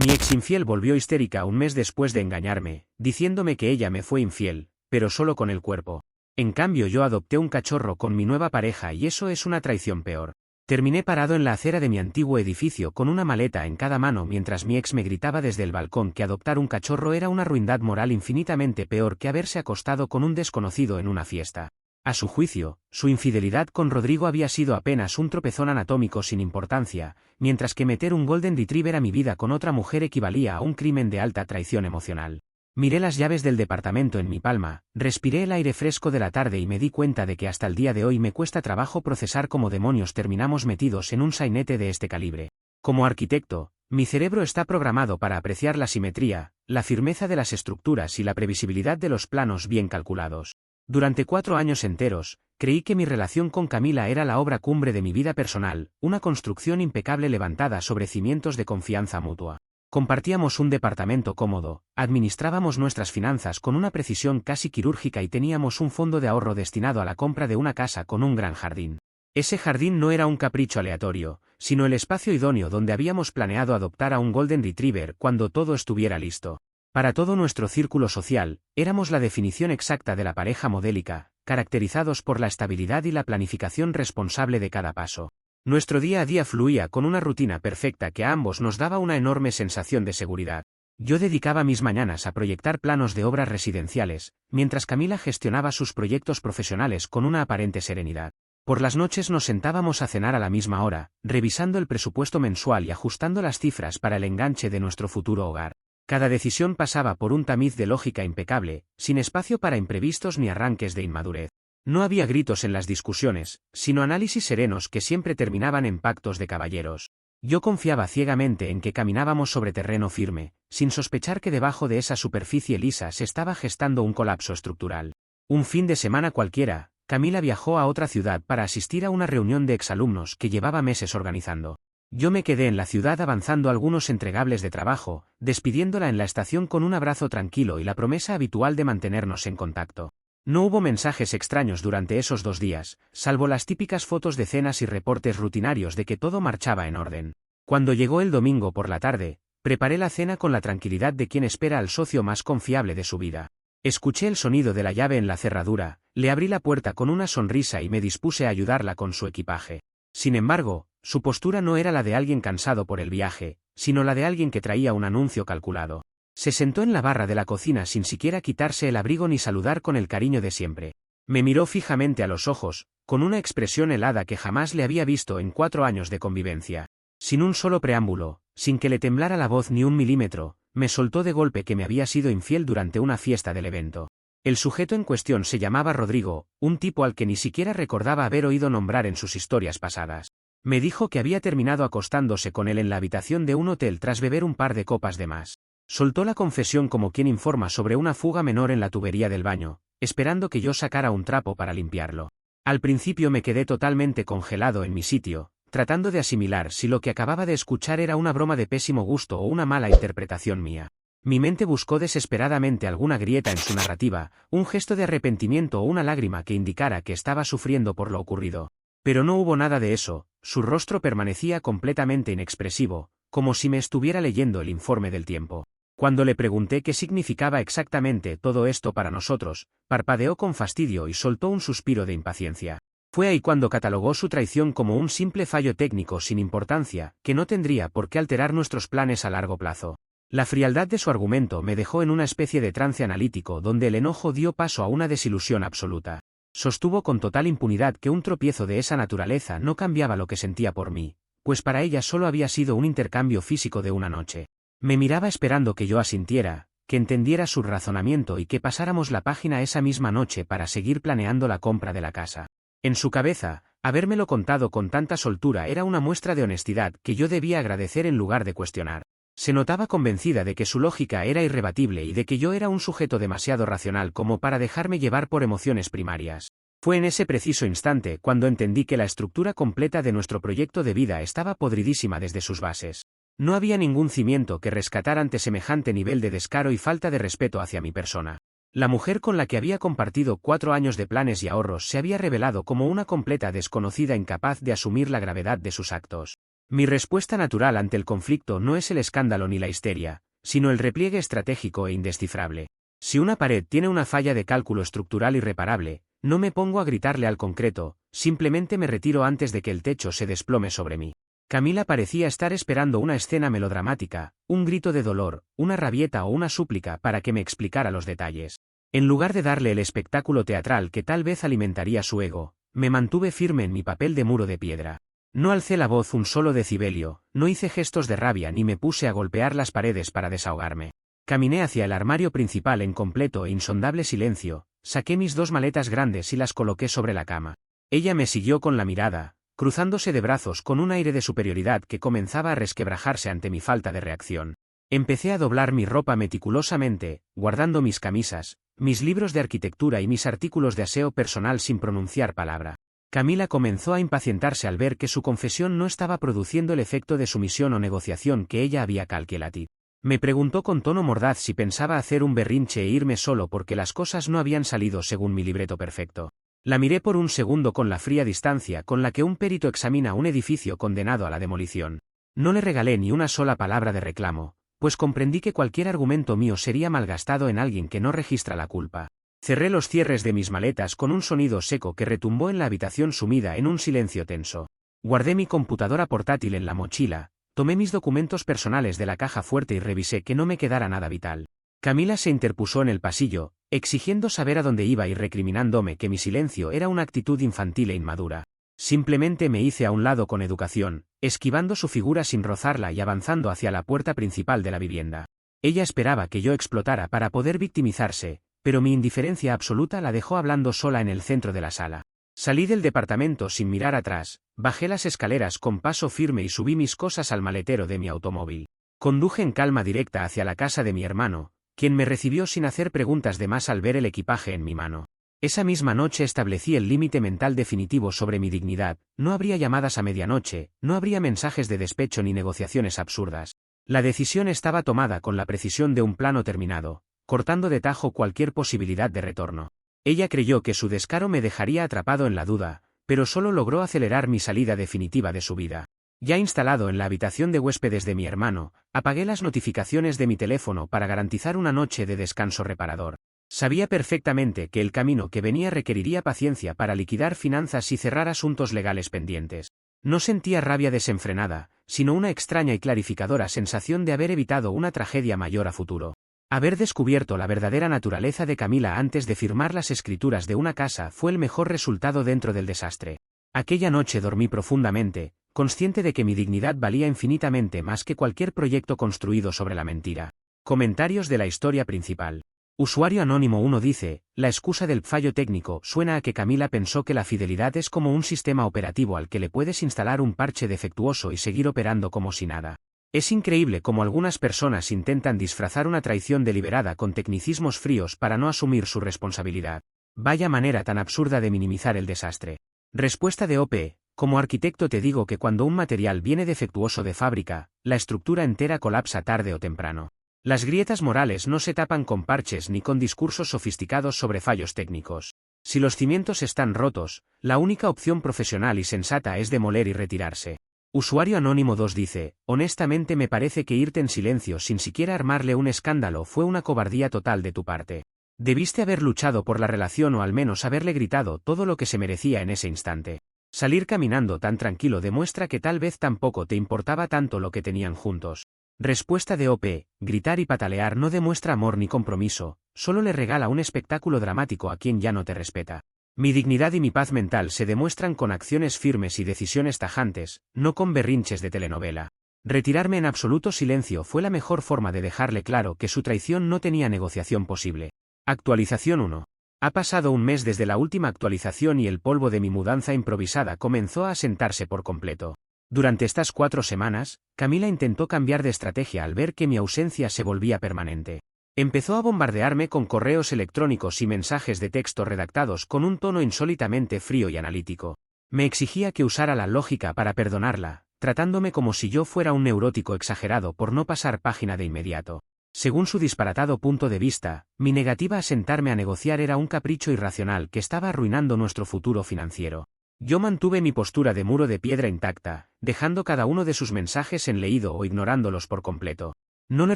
Mi ex infiel volvió histérica un mes después de engañarme, diciéndome que ella me fue infiel, pero solo con el cuerpo. En cambio yo adopté un cachorro con mi nueva pareja y eso es una traición peor. Terminé parado en la acera de mi antiguo edificio con una maleta en cada mano mientras mi ex me gritaba desde el balcón que adoptar un cachorro era una ruindad moral infinitamente peor que haberse acostado con un desconocido en una fiesta. A su juicio, su infidelidad con Rodrigo había sido apenas un tropezón anatómico sin importancia, mientras que meter un Golden Retriever a mi vida con otra mujer equivalía a un crimen de alta traición emocional. Miré las llaves del departamento en mi palma, respiré el aire fresco de la tarde y me di cuenta de que hasta el día de hoy me cuesta trabajo procesar cómo demonios terminamos metidos en un sainete de este calibre. Como arquitecto, mi cerebro está programado para apreciar la simetría, la firmeza de las estructuras y la previsibilidad de los planos bien calculados. Durante 4 años enteros, creí que mi relación con Camila era la obra cumbre de mi vida personal, una construcción impecable levantada sobre cimientos de confianza mutua. Compartíamos un departamento cómodo, administrábamos nuestras finanzas con una precisión casi quirúrgica y teníamos un fondo de ahorro destinado a la compra de una casa con un gran jardín. Ese jardín no era un capricho aleatorio, sino el espacio idóneo donde habíamos planeado adoptar a un Golden Retriever cuando todo estuviera listo. Para todo nuestro círculo social, éramos la definición exacta de la pareja modélica, caracterizados por la estabilidad y la planificación responsable de cada paso. Nuestro día a día fluía con una rutina perfecta que a ambos nos daba una enorme sensación de seguridad. Yo dedicaba mis mañanas a proyectar planos de obras residenciales, mientras Camila gestionaba sus proyectos profesionales con una aparente serenidad. Por las noches nos sentábamos a cenar a la misma hora, revisando el presupuesto mensual y ajustando las cifras para el enganche de nuestro futuro hogar. Cada decisión pasaba por un tamiz de lógica impecable, sin espacio para imprevistos ni arranques de inmadurez. No había gritos en las discusiones, sino análisis serenos que siempre terminaban en pactos de caballeros. Yo confiaba ciegamente en que caminábamos sobre terreno firme, sin sospechar que debajo de esa superficie lisa se estaba gestando un colapso estructural. Un fin de semana cualquiera, Camila viajó a otra ciudad para asistir a una reunión de exalumnos que llevaba meses organizando. Yo me quedé en la ciudad avanzando algunos entregables de trabajo, despidiéndola en la estación con un abrazo tranquilo y la promesa habitual de mantenernos en contacto. No hubo mensajes extraños durante esos 2 días, salvo las típicas fotos de cenas y reportes rutinarios de que todo marchaba en orden. Cuando llegó el domingo por la tarde, preparé la cena con la tranquilidad de quien espera al socio más confiable de su vida. Escuché el sonido de la llave en la cerradura, le abrí la puerta con una sonrisa y me dispuse a ayudarla con su equipaje. Sin embargo, su postura no era la de alguien cansado por el viaje, sino la de alguien que traía un anuncio calculado. Se sentó en la barra de la cocina sin siquiera quitarse el abrigo ni saludar con el cariño de siempre. Me miró fijamente a los ojos, con una expresión helada que jamás le había visto en 4 años de convivencia. Sin un solo preámbulo, sin que le temblara la voz ni un milímetro, me soltó de golpe que me había sido infiel durante una fiesta del evento. El sujeto en cuestión se llamaba Rodrigo, un tipo al que ni siquiera recordaba haber oído nombrar en sus historias pasadas. Me dijo que había terminado acostándose con él en la habitación de un hotel tras beber un par de copas de más. Soltó la confesión como quien informa sobre una fuga menor en la tubería del baño, esperando que yo sacara un trapo para limpiarlo. Al principio me quedé totalmente congelado en mi sitio, tratando de asimilar si lo que acababa de escuchar era una broma de pésimo gusto o una mala interpretación mía. Mi mente buscó desesperadamente alguna grieta en su narrativa, un gesto de arrepentimiento o una lágrima que indicara que estaba sufriendo por lo ocurrido. Pero no hubo nada de eso, su rostro permanecía completamente inexpresivo, como si me estuviera leyendo el informe del tiempo. Cuando le pregunté qué significaba exactamente todo esto para nosotros, parpadeó con fastidio y soltó un suspiro de impaciencia. Fue ahí cuando catalogó su traición como un simple fallo técnico sin importancia, que no tendría por qué alterar nuestros planes a largo plazo. La frialdad de su argumento me dejó en una especie de trance analítico donde el enojo dio paso a una desilusión absoluta. Sostuvo con total impunidad que un tropiezo de esa naturaleza no cambiaba lo que sentía por mí, pues para ella solo había sido un intercambio físico de una noche. Me miraba esperando que yo asintiera, que entendiera su razonamiento y que pasáramos la página esa misma noche para seguir planeando la compra de la casa. En su cabeza, habérmelo contado con tanta soltura era una muestra de honestidad que yo debía agradecer en lugar de cuestionar. Se notaba convencida de que su lógica era irrebatible y de que yo era un sujeto demasiado racional como para dejarme llevar por emociones primarias. Fue en ese preciso instante cuando entendí que la estructura completa de nuestro proyecto de vida estaba podridísima desde sus bases. No había ningún cimiento que rescatar ante semejante nivel de descaro y falta de respeto hacia mi persona. La mujer con la que había compartido 4 años de planes y ahorros se había revelado como una completa desconocida incapaz de asumir la gravedad de sus actos. Mi respuesta natural ante el conflicto no es el escándalo ni la histeria, sino el repliegue estratégico e indescifrable. Si una pared tiene una falla de cálculo estructural irreparable, no me pongo a gritarle al concreto, simplemente me retiro antes de que el techo se desplome sobre mí. Camila parecía estar esperando una escena melodramática, un grito de dolor, una rabieta o una súplica para que me explicara los detalles. En lugar de darle el espectáculo teatral que tal vez alimentaría su ego, me mantuve firme en mi papel de muro de piedra. No alcé la voz un solo decibelio, no hice gestos de rabia ni me puse a golpear las paredes para desahogarme. Caminé hacia el armario principal en completo e insondable silencio, saqué mis 2 maletas grandes y las coloqué sobre la cama. Ella me siguió con la mirada, cruzándose de brazos con un aire de superioridad que comenzaba a resquebrajarse ante mi falta de reacción. Empecé a doblar mi ropa meticulosamente, guardando mis camisas, mis libros de arquitectura y mis artículos de aseo personal sin pronunciar palabra. Camila comenzó a impacientarse al ver que su confesión no estaba produciendo el efecto de sumisión o negociación que ella había calculado. Me preguntó con tono mordaz si pensaba hacer un berrinche e irme solo porque las cosas no habían salido según mi libreto perfecto. La miré por un segundo con la fría distancia con la que un perito examina un edificio condenado a la demolición. No le regalé ni una sola palabra de reclamo, pues comprendí que cualquier argumento mío sería malgastado en alguien que no registra la culpa. Cerré los cierres de mis maletas con un sonido seco que retumbó en la habitación sumida en un silencio tenso. Guardé mi computadora portátil en la mochila, tomé mis documentos personales de la caja fuerte y revisé que no me quedara nada vital. Camila se interpuso en el pasillo, exigiendo saber a dónde iba y recriminándome que mi silencio era una actitud infantil e inmadura. Simplemente me hice a un lado con educación, esquivando su figura sin rozarla y avanzando hacia la puerta principal de la vivienda. Ella esperaba que yo explotara para poder victimizarse, pero mi indiferencia absoluta la dejó hablando sola en el centro de la sala. Salí del departamento sin mirar atrás, bajé las escaleras con paso firme y subí mis cosas al maletero de mi automóvil. Conduje en calma directa hacia la casa de mi hermano, quien me recibió sin hacer preguntas de más al ver el equipaje en mi mano. Esa misma noche establecí el límite mental definitivo sobre mi dignidad, no habría llamadas a medianoche, no habría mensajes de despecho ni negociaciones absurdas. La decisión estaba tomada con la precisión de un plano terminado, cortando de tajo cualquier posibilidad de retorno. Ella creyó que su descaro me dejaría atrapado en la duda, pero solo logró acelerar mi salida definitiva de su vida. Ya instalado en la habitación de huéspedes de mi hermano, apagué las notificaciones de mi teléfono para garantizar una noche de descanso reparador. Sabía perfectamente que el camino que venía requeriría paciencia para liquidar finanzas y cerrar asuntos legales pendientes. No sentía rabia desenfrenada, sino una extraña y clarificadora sensación de haber evitado una tragedia mayor a futuro. Haber descubierto la verdadera naturaleza de Camila antes de firmar las escrituras de una casa fue el mejor resultado dentro del desastre. Aquella noche dormí profundamente, consciente de que mi dignidad valía infinitamente más que cualquier proyecto construido sobre la mentira. Comentarios de la historia principal. Usuario Anónimo 1 dice, la excusa del fallo técnico suena a que Camila pensó que la fidelidad es como un sistema operativo al que le puedes instalar un parche defectuoso y seguir operando como si nada. Es increíble cómo algunas personas intentan disfrazar una traición deliberada con tecnicismos fríos para no asumir su responsabilidad. Vaya manera tan absurda de minimizar el desastre. Respuesta de OP. Como arquitecto te digo que cuando un material viene defectuoso de fábrica, la estructura entera colapsa tarde o temprano. Las grietas morales no se tapan con parches ni con discursos sofisticados sobre fallos técnicos. Si los cimientos están rotos, la única opción profesional y sensata es demoler y retirarse. Usuario Anónimo 2 dice, honestamente me parece que irte en silencio sin siquiera armarle un escándalo fue una cobardía total de tu parte. Debiste haber luchado por la relación o al menos haberle gritado todo lo que se merecía en ese instante. Salir caminando tan tranquilo demuestra que tal vez tampoco te importaba tanto lo que tenían juntos. Respuesta de OP, gritar y patalear no demuestra amor ni compromiso, solo le regala un espectáculo dramático a quien ya no te respeta. Mi dignidad y mi paz mental se demuestran con acciones firmes y decisiones tajantes, no con berrinches de telenovela. Retirarme en absoluto silencio fue la mejor forma de dejarle claro que su traición no tenía negociación posible. Actualización 1. Ha pasado un mes desde la última actualización y el polvo de mi mudanza improvisada comenzó a asentarse por completo. Durante estas 4 semanas, Camila intentó cambiar de estrategia al ver que mi ausencia se volvía permanente. Empezó a bombardearme con correos electrónicos y mensajes de texto redactados con un tono insólitamente frío y analítico. Me exigía que usara la lógica para perdonarla, tratándome como si yo fuera un neurótico exagerado por no pasar página de inmediato. Según su disparatado punto de vista, mi negativa a sentarme a negociar era un capricho irracional que estaba arruinando nuestro futuro financiero. Yo mantuve mi postura de muro de piedra intacta, dejando cada uno de sus mensajes en leído o ignorándolos por completo. No le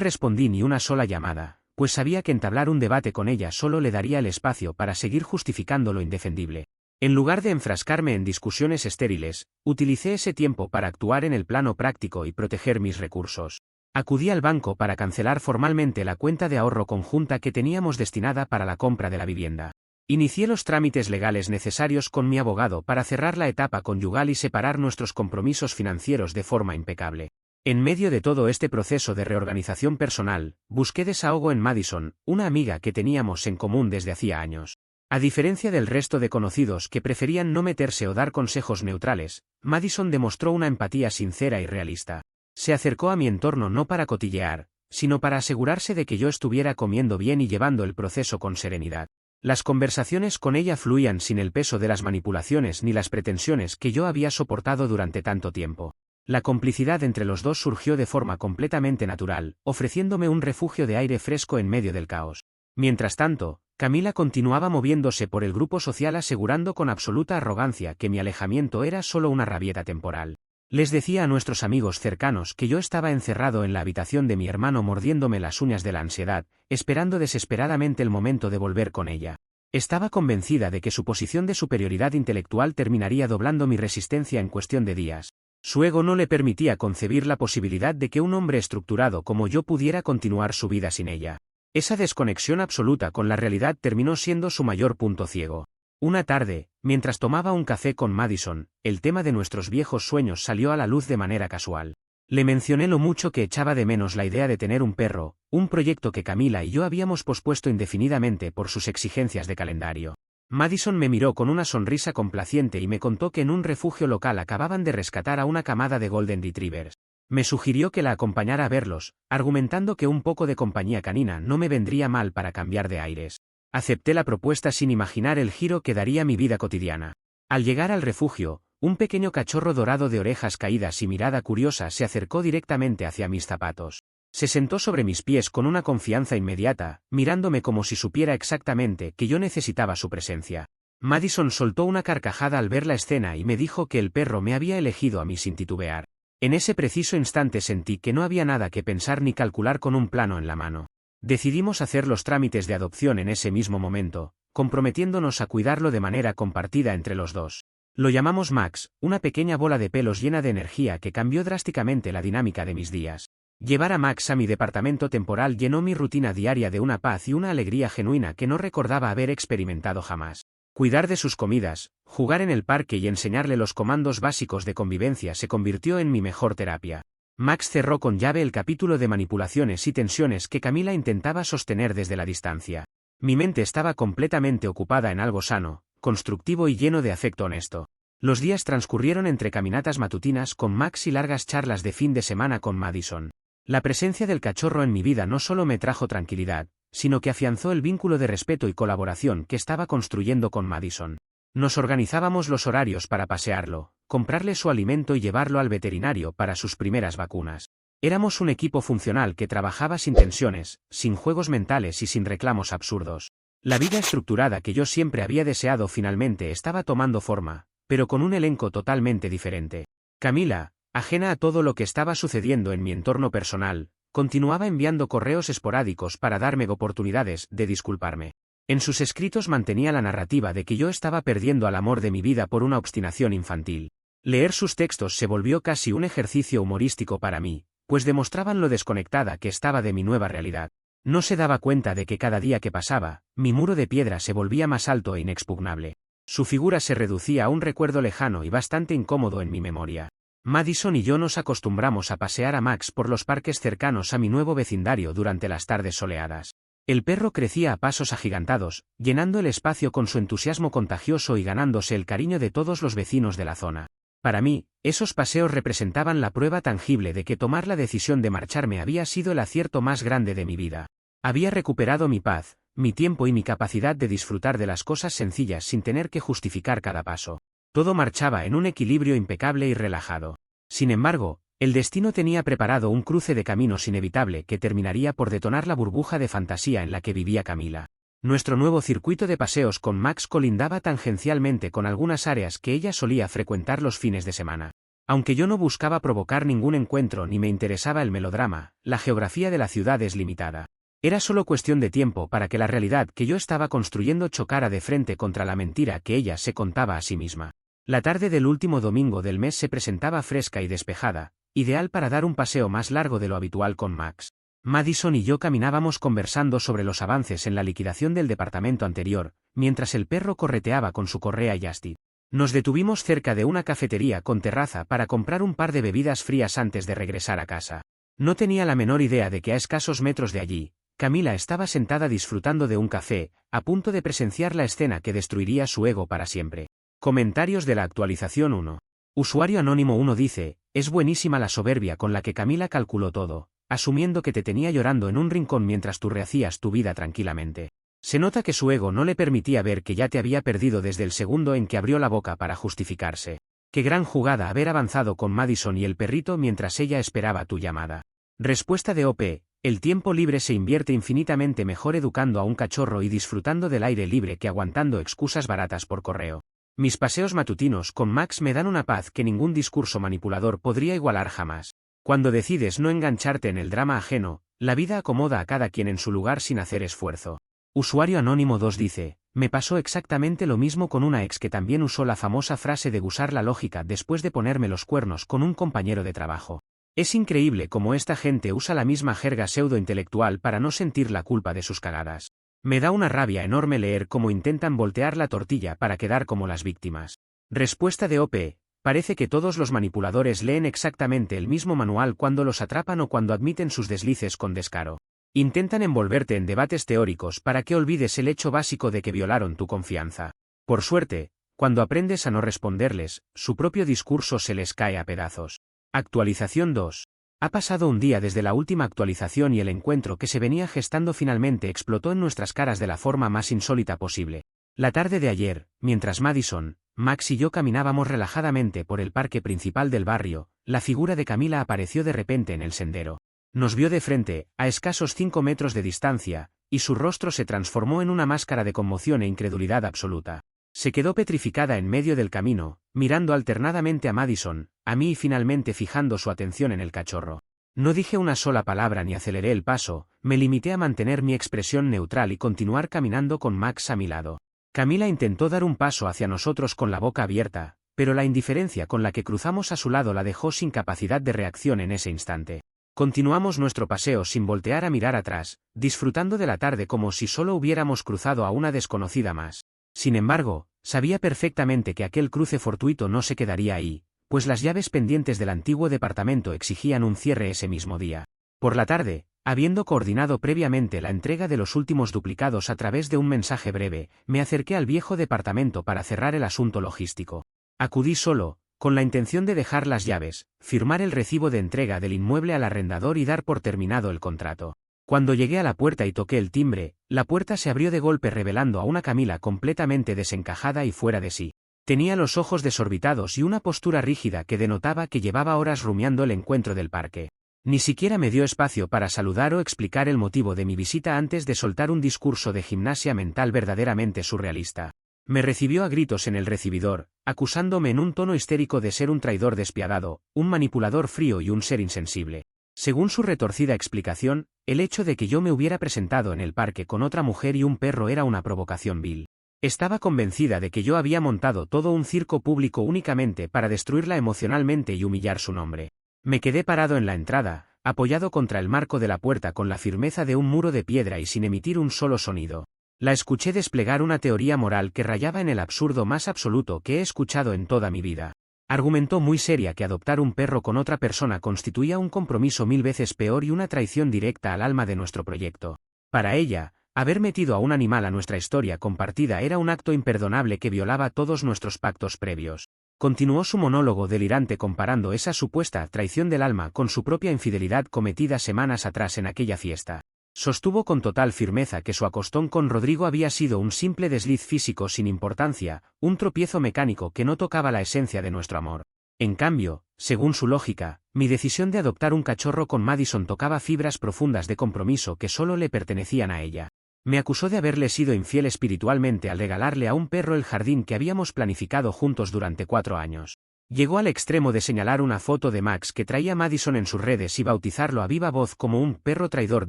respondí ni una sola llamada, pues sabía que entablar un debate con ella solo le daría el espacio para seguir justificando lo indefendible. En lugar de enfrascarme en discusiones estériles, utilicé ese tiempo para actuar en el plano práctico y proteger mis recursos. Acudí al banco para cancelar formalmente la cuenta de ahorro conjunta que teníamos destinada para la compra de la vivienda. Inicié los trámites legales necesarios con mi abogado para cerrar la etapa conyugal y separar nuestros compromisos financieros de forma impecable. En medio de todo este proceso de reorganización personal, busqué desahogo en Madison, una amiga que teníamos en común desde hacía años. A diferencia del resto de conocidos que preferían no meterse o dar consejos neutrales, Madison demostró una empatía sincera y realista. Se acercó a mi entorno no para cotillear, sino para asegurarse de que yo estuviera comiendo bien y llevando el proceso con serenidad. Las conversaciones con ella fluían sin el peso de las manipulaciones ni las pretensiones que yo había soportado durante tanto tiempo. La complicidad entre los dos surgió de forma completamente natural, ofreciéndome un refugio de aire fresco en medio del caos. Mientras tanto, Camila continuaba moviéndose por el grupo social asegurando con absoluta arrogancia que mi alejamiento era solo una rabieta temporal. Les decía a nuestros amigos cercanos que yo estaba encerrado en la habitación de mi hermano mordiéndome las uñas de la ansiedad, esperando desesperadamente el momento de volver con ella. Estaba convencida de que su posición de superioridad intelectual terminaría doblando mi resistencia en cuestión de días. Su ego no le permitía concebir la posibilidad de que un hombre estructurado como yo pudiera continuar su vida sin ella. Esa desconexión absoluta con la realidad terminó siendo su mayor punto ciego. Una tarde, mientras tomaba un café con Madison, el tema de nuestros viejos sueños salió a la luz de manera casual. Le mencioné lo mucho que echaba de menos la idea de tener un perro, un proyecto que Camila y yo habíamos pospuesto indefinidamente por sus exigencias de calendario. Madison me miró con una sonrisa complaciente y me contó que en un refugio local acababan de rescatar a una camada de Golden Retrievers. Me sugirió que la acompañara a verlos, argumentando que un poco de compañía canina no me vendría mal para cambiar de aires. Acepté la propuesta sin imaginar el giro que daría mi vida cotidiana. Al llegar al refugio, un pequeño cachorro dorado de orejas caídas y mirada curiosa se acercó directamente hacia mis zapatos. Se sentó sobre mis pies con una confianza inmediata, mirándome como si supiera exactamente que yo necesitaba su presencia. Madison soltó una carcajada al ver la escena y me dijo que el perro me había elegido a mí sin titubear. En ese preciso instante sentí que no había nada que pensar ni calcular con un plano en la mano. Decidimos hacer los trámites de adopción en ese mismo momento, comprometiéndonos a cuidarlo de manera compartida entre los dos. Lo llamamos Max, una pequeña bola de pelos llena de energía que cambió drásticamente la dinámica de mis días. Llevar a Max a mi departamento temporal llenó mi rutina diaria de una paz y una alegría genuina que no recordaba haber experimentado jamás. Cuidar de sus comidas, jugar en el parque y enseñarle los comandos básicos de convivencia se convirtió en mi mejor terapia. Max cerró con llave el capítulo de manipulaciones y tensiones que Camila intentaba sostener desde la distancia. Mi mente estaba completamente ocupada en algo sano, constructivo y lleno de afecto honesto. Los días transcurrieron entre caminatas matutinas con Max y largas charlas de fin de semana con Madison. La presencia del cachorro en mi vida no solo me trajo tranquilidad, sino que afianzó el vínculo de respeto y colaboración que estaba construyendo con Madison. Nos organizábamos los horarios para pasearlo, comprarle su alimento y llevarlo al veterinario para sus primeras vacunas. Éramos un equipo funcional que trabajaba sin tensiones, sin juegos mentales y sin reclamos absurdos. La vida estructurada que yo siempre había deseado finalmente estaba tomando forma, pero con un elenco totalmente diferente. Camila, ajena a todo lo que estaba sucediendo en mi entorno personal, continuaba enviando correos esporádicos para darme oportunidades de disculparme. En sus escritos mantenía la narrativa de que yo estaba perdiendo al amor de mi vida por una obstinación infantil. Leer sus textos se volvió casi un ejercicio humorístico para mí, pues demostraban lo desconectada que estaba de mi nueva realidad. No se daba cuenta de que cada día que pasaba, mi muro de piedra se volvía más alto e inexpugnable. Su figura se reducía a un recuerdo lejano y bastante incómodo en mi memoria. Madison y yo nos acostumbramos a pasear a Max por los parques cercanos a mi nuevo vecindario durante las tardes soleadas. El perro crecía a pasos agigantados, llenando el espacio con su entusiasmo contagioso y ganándose el cariño de todos los vecinos de la zona. Para mí, esos paseos representaban la prueba tangible de que tomar la decisión de marcharme había sido el acierto más grande de mi vida. Había recuperado mi paz, mi tiempo y mi capacidad de disfrutar de las cosas sencillas sin tener que justificar cada paso. Todo marchaba en un equilibrio impecable y relajado. Sin embargo, el destino tenía preparado un cruce de caminos inevitable que terminaría por detonar la burbuja de fantasía en la que vivía Camila. Nuestro nuevo circuito de paseos con Max colindaba tangencialmente con algunas áreas que ella solía frecuentar los fines de semana. Aunque yo no buscaba provocar ningún encuentro ni me interesaba el melodrama, la geografía de la ciudad es limitada. Era solo cuestión de tiempo para que la realidad que yo estaba construyendo chocara de frente contra la mentira que ella se contaba a sí misma. La tarde del último domingo del mes se presentaba fresca y despejada, ideal para dar un paseo más largo de lo habitual con Max. Madison y yo caminábamos conversando sobre los avances en la liquidación del departamento anterior, mientras el perro correteaba con su correa Justy. Nos detuvimos cerca de una cafetería con terraza para comprar un par de bebidas frías antes de regresar a casa. No tenía la menor idea de que a escasos metros de allí, Camila estaba sentada disfrutando de un café, a punto de presenciar la escena que destruiría su ego para siempre. Comentarios de la actualización 1. Usuario Anónimo 1 dice, es buenísima la soberbia con la que Camila calculó todo, asumiendo que te tenía llorando en un rincón mientras tú rehacías tu vida tranquilamente. Se nota que su ego no le permitía ver que ya te había perdido desde el segundo en que abrió la boca para justificarse. Qué gran jugada haber avanzado con Madison y el perrito mientras ella esperaba tu llamada. Respuesta de OP, el tiempo libre se invierte infinitamente mejor educando a un cachorro y disfrutando del aire libre que aguantando excusas baratas por correo. Mis paseos matutinos con Max me dan una paz que ningún discurso manipulador podría igualar jamás. Cuando decides no engancharte en el drama ajeno, la vida acomoda a cada quien en su lugar sin hacer esfuerzo. Usuario Anónimo 2 dice, me pasó exactamente lo mismo con una ex que también usó la famosa frase de usar la lógica después de ponerme los cuernos con un compañero de trabajo. Es increíble cómo esta gente usa la misma jerga pseudo-intelectual para no sentir la culpa de sus cagadas. Me da una rabia enorme leer cómo intentan voltear la tortilla para quedar como las víctimas. Respuesta de OP, parece que todos los manipuladores leen exactamente el mismo manual cuando los atrapan o cuando admiten sus deslices con descaro. Intentan envolverte en debates teóricos para que olvides el hecho básico de que violaron tu confianza. Por suerte, cuando aprendes a no responderles, su propio discurso se les cae a pedazos. Actualización 2. Ha pasado un día desde la última actualización y el encuentro que se venía gestando finalmente explotó en nuestras caras de la forma más insólita posible. La tarde de ayer, mientras Madison, Max y yo caminábamos relajadamente por el parque principal del barrio, la figura de Camila apareció de repente en el sendero. Nos vio de frente, a escasos 5 metros de distancia, y su rostro se transformó en una máscara de conmoción e incredulidad absoluta. Se quedó petrificada en medio del camino, mirando alternadamente a Madison, a mí y finalmente fijando su atención en el cachorro. No dije una sola palabra ni aceleré el paso, me limité a mantener mi expresión neutral y continuar caminando con Max a mi lado. Camila intentó dar un paso hacia nosotros con la boca abierta, pero la indiferencia con la que cruzamos a su lado la dejó sin capacidad de reacción en ese instante. Continuamos nuestro paseo sin voltear a mirar atrás, disfrutando de la tarde como si solo hubiéramos cruzado a una desconocida más. Sin embargo, sabía perfectamente que aquel cruce fortuito no se quedaría ahí, pues las llaves pendientes del antiguo departamento exigían un cierre ese mismo día. Por la tarde, habiendo coordinado previamente la entrega de los últimos duplicados a través de un mensaje breve, me acerqué al viejo departamento para cerrar el asunto logístico. Acudí solo, con la intención de dejar las llaves, firmar el recibo de entrega del inmueble al arrendador y dar por terminado el contrato. Cuando llegué a la puerta y toqué el timbre, la puerta se abrió de golpe revelando a una Camila completamente desencajada y fuera de sí. Tenía los ojos desorbitados y una postura rígida que denotaba que llevaba horas rumiando el encuentro del parque. Ni siquiera me dio espacio para saludar o explicar el motivo de mi visita antes de soltar un discurso de gimnasia mental verdaderamente surrealista. Me recibió a gritos en el recibidor, acusándome en un tono histérico de ser un traidor despiadado, un manipulador frío y un ser insensible. Según su retorcida explicación, el hecho de que yo me hubiera presentado en el parque con otra mujer y un perro era una provocación vil. Estaba convencida de que yo había montado todo un circo público únicamente para destruirla emocionalmente y humillar su nombre. Me quedé parado en la entrada, apoyado contra el marco de la puerta con la firmeza de un muro de piedra y sin emitir un solo sonido. La escuché desplegar una teoría moral que rayaba en el absurdo más absoluto que he escuchado en toda mi vida. Argumentó muy seria que adoptar un perro con otra persona constituía un compromiso 1000 veces peor y una traición directa al alma de nuestro proyecto. Para ella, haber metido a un animal a nuestra historia compartida era un acto imperdonable que violaba todos nuestros pactos previos. Continuó su monólogo delirante comparando esa supuesta traición del alma con su propia infidelidad cometida semanas atrás en aquella fiesta. Sostuvo con total firmeza que su acostón con Rodrigo había sido un simple desliz físico sin importancia, un tropiezo mecánico que no tocaba la esencia de nuestro amor. En cambio, según su lógica, mi decisión de adoptar un cachorro con Madison tocaba fibras profundas de compromiso que solo le pertenecían a ella. Me acusó de haberle sido infiel espiritualmente al regalarle a un perro el jardín que habíamos planificado juntos durante 4 años. Llegó al extremo de señalar una foto de Max que traía Madison en sus redes y bautizarlo a viva voz como un perro traidor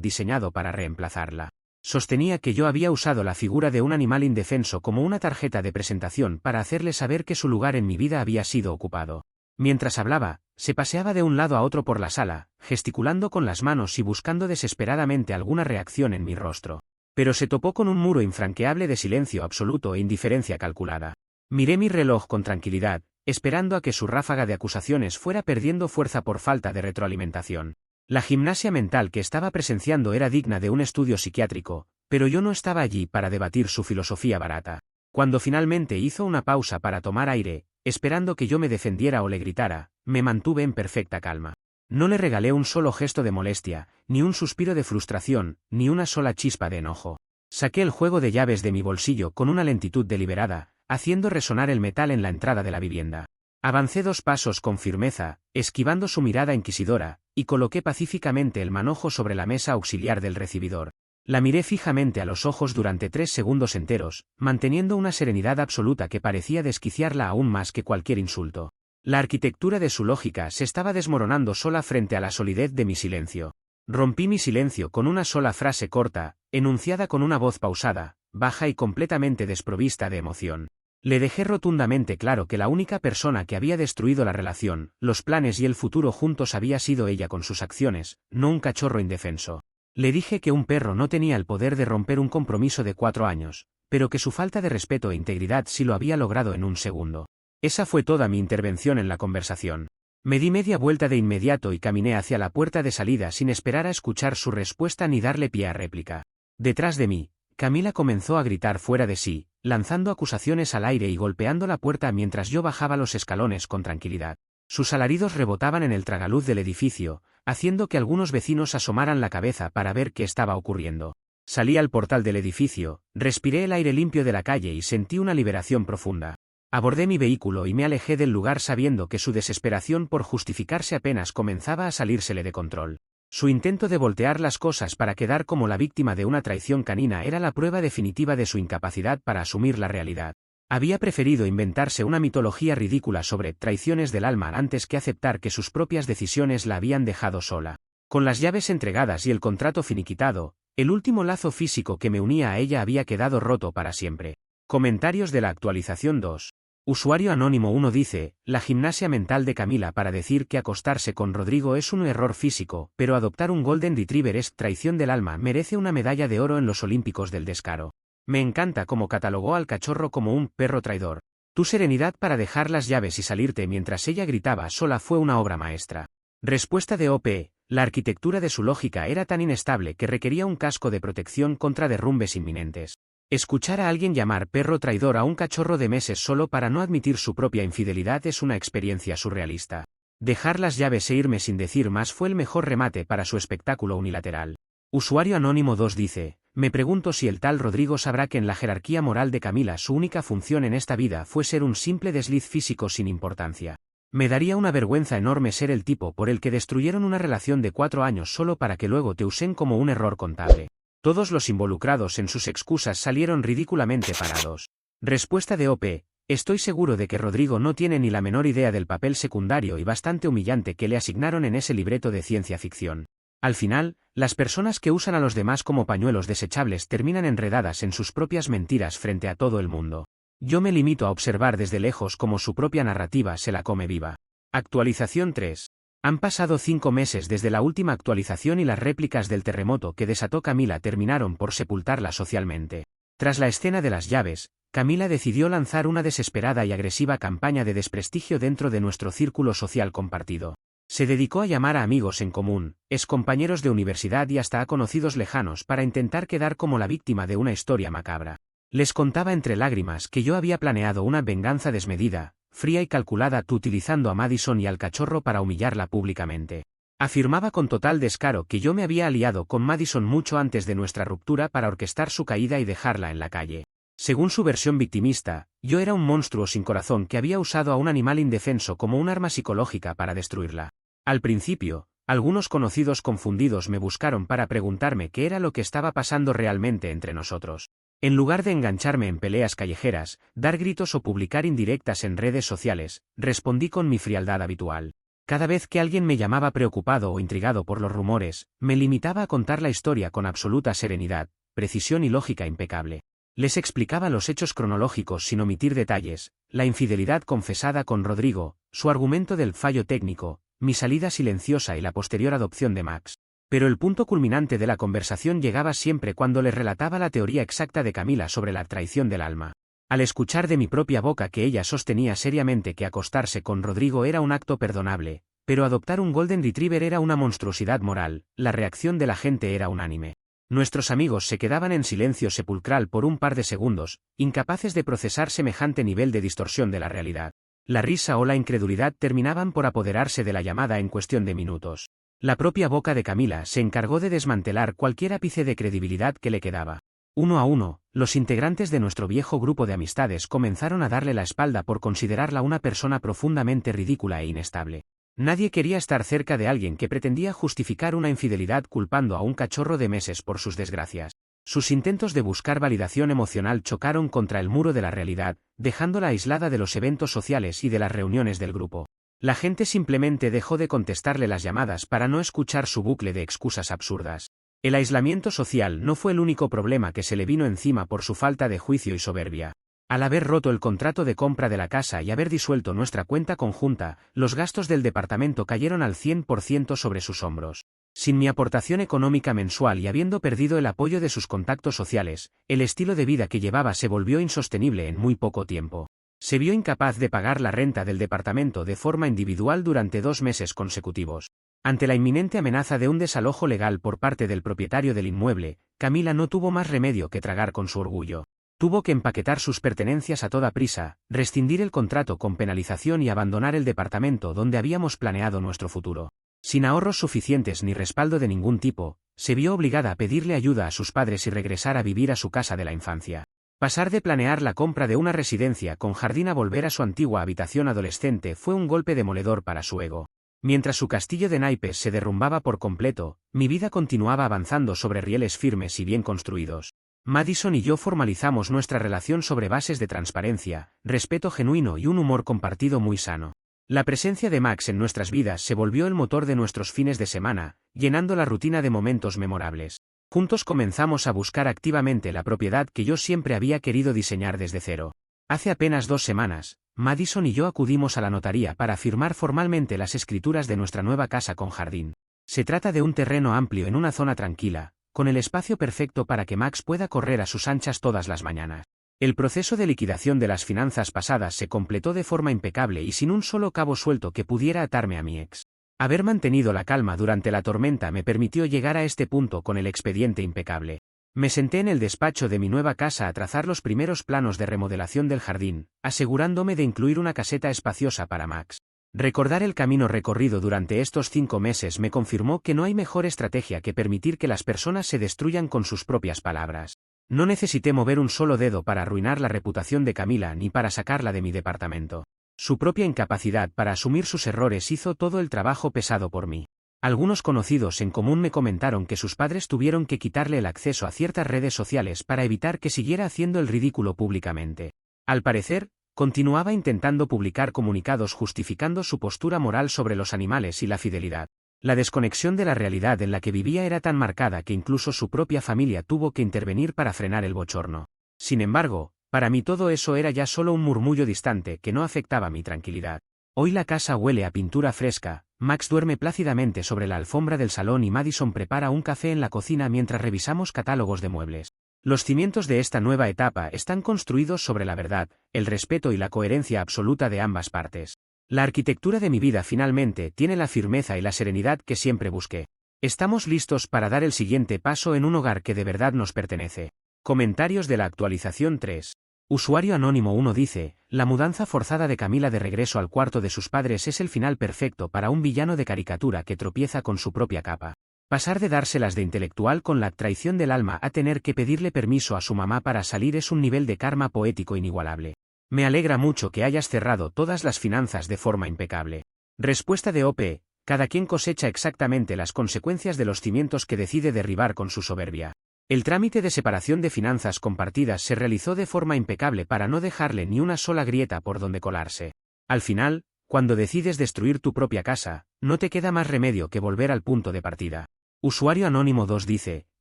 diseñado para reemplazarla. Sostenía que yo había usado la figura de un animal indefenso como una tarjeta de presentación para hacerle saber que su lugar en mi vida había sido ocupado. Mientras hablaba, se paseaba de un lado a otro por la sala, gesticulando con las manos y buscando desesperadamente alguna reacción en mi rostro. Pero se topó con un muro infranqueable de silencio absoluto e indiferencia calculada. Miré mi reloj con tranquilidad, esperando a que su ráfaga de acusaciones fuera perdiendo fuerza por falta de retroalimentación. La gimnasia mental que estaba presenciando era digna de un estudio psiquiátrico, pero yo no estaba allí para debatir su filosofía barata. Cuando finalmente hizo una pausa para tomar aire, esperando que yo me defendiera o le gritara, me mantuve en perfecta calma. No le regalé un solo gesto de molestia, ni un suspiro de frustración, ni una sola chispa de enojo. Saqué el juego de llaves de mi bolsillo con una lentitud deliberada, haciendo resonar el metal en la entrada de la vivienda. Avancé 2 pasos con firmeza, esquivando su mirada inquisidora, y coloqué pacíficamente el manojo sobre la mesa auxiliar del recibidor. La miré fijamente a los ojos durante 3 segundos enteros, manteniendo una serenidad absoluta que parecía desquiciarla aún más que cualquier insulto. La arquitectura de su lógica se estaba desmoronando sola frente a la solidez de mi silencio. Rompí mi silencio con una sola frase corta, enunciada con una voz pausada, baja y completamente desprovista de emoción. Le dejé rotundamente claro que la única persona que había destruido la relación, los planes y el futuro juntos había sido ella con sus acciones, no un cachorro indefenso. Le dije que un perro no tenía el poder de romper un compromiso de 4 años, pero que su falta de respeto e integridad sí lo había logrado en un segundo. Esa fue toda mi intervención en la conversación. Me di media vuelta de inmediato y caminé hacia la puerta de salida sin esperar a escuchar su respuesta ni darle pie a réplica. Detrás de mí, Camila comenzó a gritar fuera de sí, lanzando acusaciones al aire y golpeando la puerta mientras yo bajaba los escalones con tranquilidad. Sus alaridos rebotaban en el tragaluz del edificio, haciendo que algunos vecinos asomaran la cabeza para ver qué estaba ocurriendo. Salí al portal del edificio, respiré el aire limpio de la calle y sentí una liberación profunda. Abordé mi vehículo y me alejé del lugar sabiendo que su desesperación por justificarse apenas comenzaba a salírsele de control. Su intento de voltear las cosas para quedar como la víctima de una traición canina era la prueba definitiva de su incapacidad para asumir la realidad. Había preferido inventarse una mitología ridícula sobre traiciones del alma antes que aceptar que sus propias decisiones la habían dejado sola. Con las llaves entregadas y el contrato finiquitado, el último lazo físico que me unía a ella había quedado roto para siempre. Comentarios de la actualización 2. Usuario Anónimo 1 dice, la gimnasia mental de Camila para decir que acostarse con Rodrigo es un error físico, pero adoptar un Golden Retriever es traición del alma, merece una medalla de oro en los Olímpicos del descaro. Me encanta cómo catalogó al cachorro como un perro traidor. Tu serenidad para dejar las llaves y salirte mientras ella gritaba sola fue una obra maestra. Respuesta de OP, la arquitectura de su lógica era tan inestable que requería un casco de protección contra derrumbes inminentes. Escuchar a alguien llamar perro traidor a un cachorro de meses solo para no admitir su propia infidelidad es una experiencia surrealista. Dejar las llaves e irme sin decir más fue el mejor remate para su espectáculo unilateral. Usuario Anónimo 2 dice, me pregunto si el tal Rodrigo sabrá que en la jerarquía moral de Camila su única función en esta vida fue ser un simple desliz físico sin importancia. Me daría una vergüenza enorme ser el tipo por el que destruyeron una relación de 4 años solo para que luego te usen como un error contable. Todos los involucrados en sus excusas salieron ridículamente parados. Respuesta de OP, estoy seguro de que Rodrigo no tiene ni la menor idea del papel secundario y bastante humillante que le asignaron en ese libreto de ciencia ficción. Al final, las personas que usan a los demás como pañuelos desechables terminan enredadas en sus propias mentiras frente a todo el mundo. Yo me limito a observar desde lejos cómo su propia narrativa se la come viva. Actualización 3. Han pasado 5 meses desde la última actualización y las réplicas del terremoto que desató Camila terminaron por sepultarla socialmente. Tras la escena de las llaves, Camila decidió lanzar una desesperada y agresiva campaña de desprestigio dentro de nuestro círculo social compartido. Se dedicó a llamar a amigos en común, excompañeros de universidad y hasta a conocidos lejanos para intentar quedar como la víctima de una historia macabra. Les contaba entre lágrimas que yo había planeado una venganza desmedida, fría y calculada utilizando a Madison y al cachorro para humillarla públicamente. Afirmaba con total descaro que yo me había aliado con Madison mucho antes de nuestra ruptura para orquestar su caída y dejarla en la calle. Según su versión victimista, yo era un monstruo sin corazón que había usado a un animal indefenso como un arma psicológica para destruirla. Al principio, Algunos conocidos confundidos me buscaron para preguntarme qué era lo que estaba pasando realmente entre nosotros. En lugar de engancharme en peleas callejeras, dar gritos o publicar indirectas en redes sociales, respondí con mi frialdad habitual. Cada vez que alguien me llamaba preocupado o intrigado por los rumores, me limitaba a contar la historia con absoluta serenidad, precisión y lógica impecable. Les explicaba los hechos cronológicos sin omitir detalles, la infidelidad confesada con Rodrigo, su argumento del fallo técnico, mi salida silenciosa y la posterior adopción de Max. Pero el punto culminante de la conversación llegaba siempre cuando les relataba la teoría exacta de Camila sobre la traición del alma. Al escuchar de mi propia boca que ella sostenía seriamente que acostarse con Rodrigo era un acto perdonable, pero adoptar un Golden Retriever era una monstruosidad moral, la reacción de la gente era unánime. Nuestros amigos se quedaban en silencio sepulcral por un par de segundos, incapaces de procesar semejante nivel de distorsión de la realidad. La risa o la incredulidad terminaban por apoderarse de la llamada en cuestión de minutos. La propia boca de Camila se encargó de desmantelar cualquier ápice de credibilidad que le quedaba. Uno a uno, los integrantes de nuestro viejo grupo de amistades comenzaron a darle la espalda por considerarla una persona profundamente ridícula e inestable. Nadie quería estar cerca de alguien que pretendía justificar una infidelidad culpando a un cachorro de meses por sus desgracias. Sus intentos de buscar validación emocional chocaron contra el muro de la realidad, dejándola aislada de los eventos sociales y de las reuniones del grupo. La gente simplemente dejó de contestarle las llamadas para no escuchar su bucle de excusas absurdas. El aislamiento social no fue el único problema que se le vino encima por su falta de juicio y soberbia. Al haber roto el contrato de compra de la casa y haber disuelto nuestra cuenta conjunta, los gastos del departamento cayeron al 100% sobre sus hombros. Sin mi aportación económica mensual y habiendo perdido el apoyo de sus contactos sociales, el estilo de vida que llevaba se volvió insostenible en muy poco tiempo. Se vio incapaz de pagar la renta del departamento de forma individual durante 2 meses consecutivos. Ante la inminente amenaza de un desalojo legal por parte del propietario del inmueble, Camila no tuvo más remedio que tragar con su orgullo. Tuvo que empaquetar sus pertenencias a toda prisa, rescindir el contrato con penalización y abandonar el departamento donde habíamos planeado nuestro futuro. Sin ahorros suficientes ni respaldo de ningún tipo, se vio obligada a pedirle ayuda a sus padres y regresar a vivir a su casa de la infancia. Pasar de planear la compra de una residencia con jardín a volver a su antigua habitación adolescente fue un golpe demoledor para su ego. Mientras su castillo de naipes se derrumbaba por completo, mi vida continuaba avanzando sobre rieles firmes y bien construidos. Madison y yo formalizamos nuestra relación sobre bases de transparencia, respeto genuino y un humor compartido muy sano. La presencia de Max en nuestras vidas se volvió el motor de nuestros fines de semana, llenando la rutina de momentos memorables. Juntos comenzamos a buscar activamente la propiedad que yo siempre había querido diseñar desde cero. Hace apenas 2 semanas, Madison y yo acudimos a la notaría para firmar formalmente las escrituras de nuestra nueva casa con jardín. Se trata de un terreno amplio en una zona tranquila, con el espacio perfecto para que Max pueda correr a sus anchas todas las mañanas. El proceso de liquidación de las finanzas pasadas se completó de forma impecable y sin un solo cabo suelto que pudiera atarme a mi ex. Haber mantenido la calma durante la tormenta me permitió llegar a este punto con el expediente impecable. Me senté en el despacho de mi nueva casa a trazar los primeros planos de remodelación del jardín, asegurándome de incluir una caseta espaciosa para Max. Recordar el camino recorrido durante estos 5 meses me confirmó que no hay mejor estrategia que permitir que las personas se destruyan con sus propias palabras. No necesité mover un solo dedo para arruinar la reputación de Camila ni para sacarla de mi departamento. Su propia incapacidad para asumir sus errores hizo todo el trabajo pesado por mí. Algunos conocidos en común me comentaron que sus padres tuvieron que quitarle el acceso a ciertas redes sociales para evitar que siguiera haciendo el ridículo públicamente. Al parecer, continuaba intentando publicar comunicados justificando su postura moral sobre los animales y la fidelidad. La desconexión de la realidad en la que vivía era tan marcada que incluso su propia familia tuvo que intervenir para frenar el bochorno. Sin embargo, para mí todo eso era ya solo un murmullo distante que no afectaba mi tranquilidad. Hoy la casa huele a pintura fresca, Max duerme plácidamente sobre la alfombra del salón y Madison prepara un café en la cocina mientras revisamos catálogos de muebles. Los cimientos de esta nueva etapa están construidos sobre la verdad, el respeto y la coherencia absoluta de ambas partes. La arquitectura de mi vida finalmente tiene la firmeza y la serenidad que siempre busqué. Estamos listos para dar el siguiente paso en un hogar que de verdad nos pertenece. Comentarios de la actualización 3. Usuario Anónimo 1 dice, la mudanza forzada de Camila de regreso al cuarto de sus padres es el final perfecto para un villano de caricatura que tropieza con su propia capa. Pasar de dárselas de intelectual con la traición del alma a tener que pedirle permiso a su mamá para salir es un nivel de karma poético inigualable. Me alegra mucho que hayas cerrado todas las finanzas de forma impecable. Respuesta de OP, Cada quien cosecha exactamente las consecuencias de los cimientos que decide derribar con su soberbia. El trámite de separación de finanzas compartidas se realizó de forma impecable para no dejarle ni una sola grieta por donde colarse. Al final, cuando decides destruir tu propia casa, no te queda más remedio que volver al punto de partida. Usuario Anónimo 2 dice,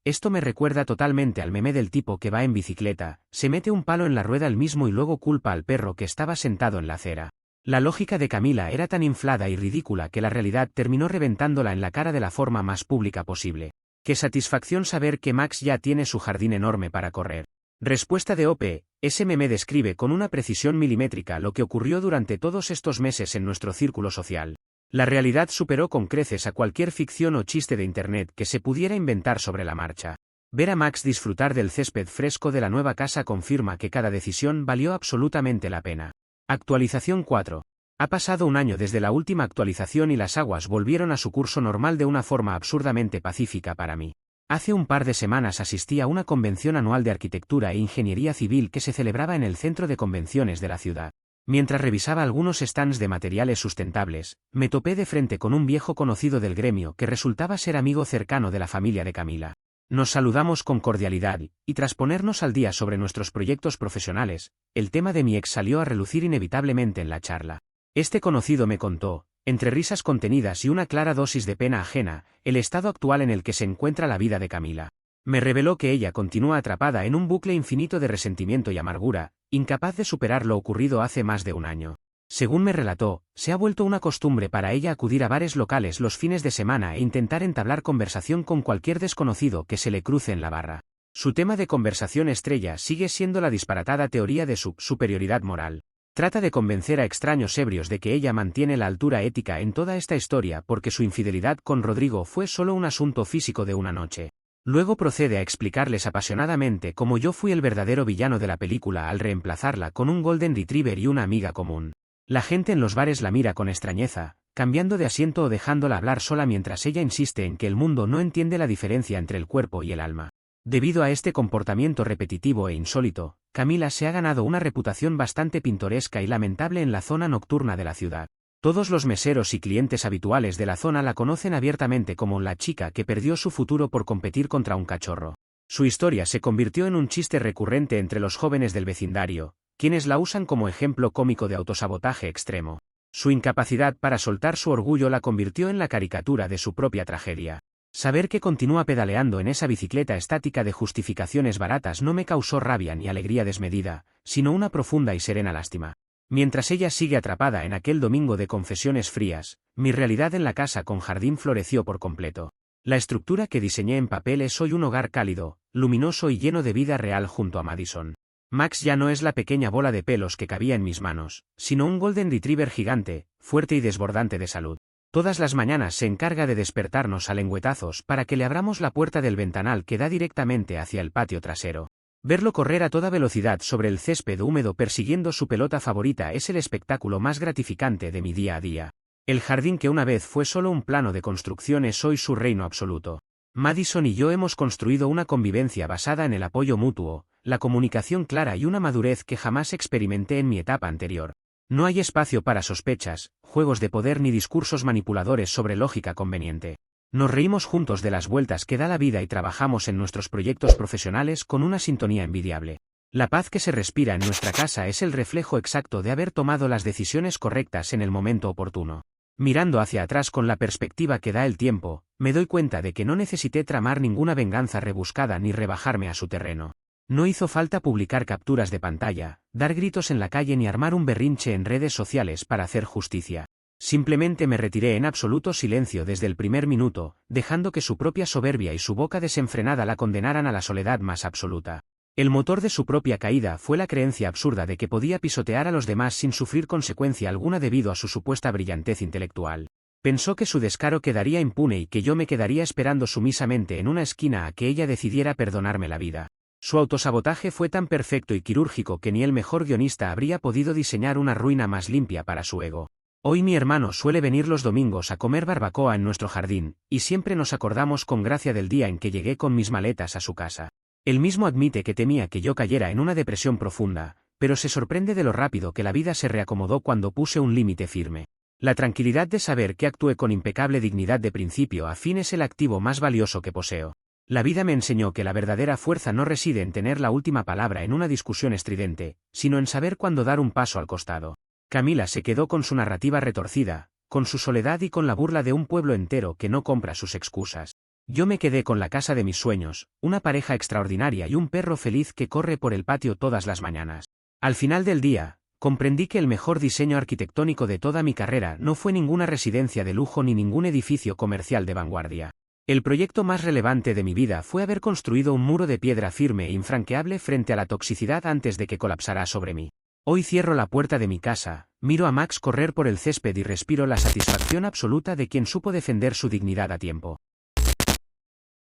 esto me recuerda totalmente al meme del tipo que va en bicicleta, se mete un palo en la rueda él mismo y luego culpa al perro que estaba sentado en la acera. La lógica de Camila era tan inflada y ridícula que la realidad terminó reventándola en la cara de la forma más pública posible. Qué satisfacción saber que Max ya tiene su jardín enorme para correr. Respuesta de OP, ese meme describe con una precisión milimétrica lo que ocurrió durante todos estos meses en nuestro círculo social. La realidad superó con creces a cualquier ficción o chiste de internet que se pudiera inventar sobre la marcha. Ver a Max disfrutar del césped fresco de la nueva casa confirma que cada decisión valió absolutamente la pena. Actualización 4. Ha pasado un año desde la última actualización y las aguas volvieron a su curso normal de una forma absurdamente pacífica para mí. Hace un par de semanas asistí a una convención anual de arquitectura e ingeniería civil que se celebraba en el centro de convenciones de la ciudad. Mientras revisaba algunos stands de materiales sustentables, me topé de frente con un viejo conocido del gremio que resultaba ser amigo cercano de la familia de Camila. Nos saludamos con cordialidad, y tras ponernos al día sobre nuestros proyectos profesionales, el tema de mi ex salió a relucir inevitablemente en la charla. Este conocido me contó, entre risas contenidas y una clara dosis de pena ajena, el estado actual en el que se encuentra la vida de Camila. Me reveló que ella continúa atrapada en un bucle infinito de resentimiento y amargura, incapaz de superar lo ocurrido hace más de un año. Según me relató, se ha vuelto una costumbre para ella acudir a bares locales los fines de semana e intentar entablar conversación con cualquier desconocido que se le cruce en la barra. Su tema de conversación estrella sigue siendo la disparatada teoría de su superioridad moral. Trata de convencer a extraños ebrios de que ella mantiene la altura ética en toda esta historia porque su infidelidad con Rodrigo fue solo un asunto físico de una noche. Luego procede a explicarles apasionadamente cómo yo fui el verdadero villano de la película al reemplazarla con un Golden Retriever y una amiga común. La gente en los bares la mira con extrañeza, cambiando de asiento o dejándola hablar sola mientras ella insiste en que el mundo no entiende la diferencia entre el cuerpo y el alma. Debido a este comportamiento repetitivo e insólito, Camila se ha ganado una reputación bastante pintoresca y lamentable en la zona nocturna de la ciudad. Todos los meseros y clientes habituales de la zona la conocen abiertamente como la chica que perdió su futuro por competir contra un cachorro. Su historia se convirtió en un chiste recurrente entre los jóvenes del vecindario, quienes la usan como ejemplo cómico de autosabotaje extremo. Su incapacidad para soltar su orgullo la convirtió en la caricatura de su propia tragedia. Saber que continúa pedaleando en esa bicicleta estática de justificaciones baratas no me causó rabia ni alegría desmedida, sino una profunda y serena lástima. Mientras ella sigue atrapada en aquel domingo de confesiones frías, mi realidad en la casa con jardín floreció por completo. La estructura que diseñé en papel es hoy un hogar cálido, luminoso y lleno de vida real junto a Madison. Max ya no es la pequeña bola de pelos que cabía en mis manos, sino un Golden Retriever gigante, fuerte y desbordante de salud. Todas las mañanas se encarga de despertarnos a lengüetazos para que le abramos la puerta del ventanal que da directamente hacia el patio trasero. Verlo correr a toda velocidad sobre el césped húmedo persiguiendo su pelota favorita es el espectáculo más gratificante de mi día a día. El jardín que una vez fue solo un plano de construcción es hoy su reino absoluto. Madison y yo hemos construido una convivencia basada en el apoyo mutuo, la comunicación clara y una madurez que jamás experimenté en mi etapa anterior. No hay espacio para sospechas, juegos de poder ni discursos manipuladores sobre lógica conveniente. Nos reímos juntos de las vueltas que da la vida y trabajamos en nuestros proyectos profesionales con una sintonía envidiable. La paz que se respira en nuestra casa es el reflejo exacto de haber tomado las decisiones correctas en el momento oportuno. Mirando hacia atrás con la perspectiva que da el tiempo, me doy cuenta de que no necesité tramar ninguna venganza rebuscada ni rebajarme a su terreno. No hizo falta publicar capturas de pantalla, dar gritos en la calle ni armar un berrinche en redes sociales para hacer justicia. Simplemente me retiré en absoluto silencio desde el primer minuto, dejando que su propia soberbia y su boca desenfrenada la condenaran a la soledad más absoluta. El motor de su propia caída fue la creencia absurda de que podía pisotear a los demás sin sufrir consecuencia alguna debido a su supuesta brillantez intelectual. Pensó que su descaro quedaría impune y que yo me quedaría esperando sumisamente en una esquina a que ella decidiera perdonarme la vida. Su autosabotaje fue tan perfecto y quirúrgico que ni el mejor guionista habría podido diseñar una ruina más limpia para su ego. Hoy mi hermano suele venir los domingos a comer barbacoa en nuestro jardín, y siempre nos acordamos con gracia del día en que llegué con mis maletas a su casa. Él mismo admite que temía que yo cayera en una depresión profunda, pero se sorprende de lo rápido que la vida se reacomodó cuando puse un límite firme. La tranquilidad de saber que actué con impecable dignidad de principio a fin es el activo más valioso que poseo. La vida me enseñó que la verdadera fuerza no reside en tener la última palabra en una discusión estridente, sino en saber cuándo dar un paso al costado. Camila se quedó con su narrativa retorcida, con su soledad y con la burla de un pueblo entero que no compra sus excusas. Yo me quedé con la casa de mis sueños, una pareja extraordinaria y un perro feliz que corre por el patio todas las mañanas. Al final del día, comprendí que el mejor diseño arquitectónico de toda mi carrera no fue ninguna residencia de lujo ni ningún edificio comercial de vanguardia. El proyecto más relevante de mi vida fue haber construido un muro de piedra firme e infranqueable frente a la toxicidad antes de que colapsara sobre mí. Hoy cierro la puerta de mi casa, miro a Max correr por el césped y respiro la satisfacción absoluta de quien supo defender su dignidad a tiempo.